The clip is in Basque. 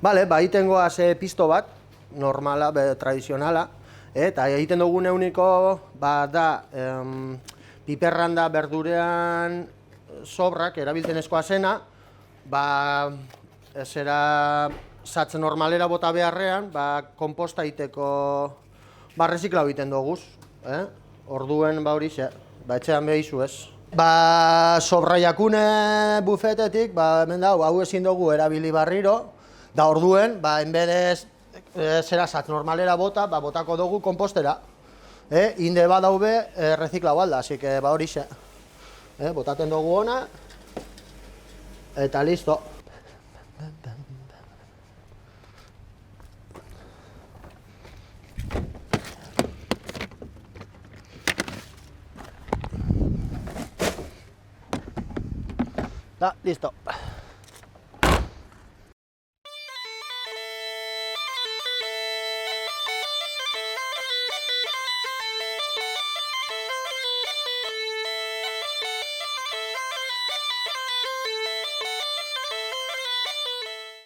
Bale, ba, egiten goaz pisto bat, normala, tradizionala, eta egiten dugun euniko, ba, da, piperran da berdurean sobrak, erabiltzen eskoa zena, ba, zera, satz normalera bota beharrean, ba, komposta iteko, ba, reziklau egiten duguz, orduen, ba, hori xe, ba, etxean behizu ez. Ba, sobra jakune bufetetik, ba, hemen da, hau ezin dugu erabili barriro, da orduen, ba, enbedez, zera satz normalera bota, ba, botako dugu kompostera. Inde bat daube reziklau alda, así que, ba, hori xe. Botaten dugu ona, eta listo. Da, listo.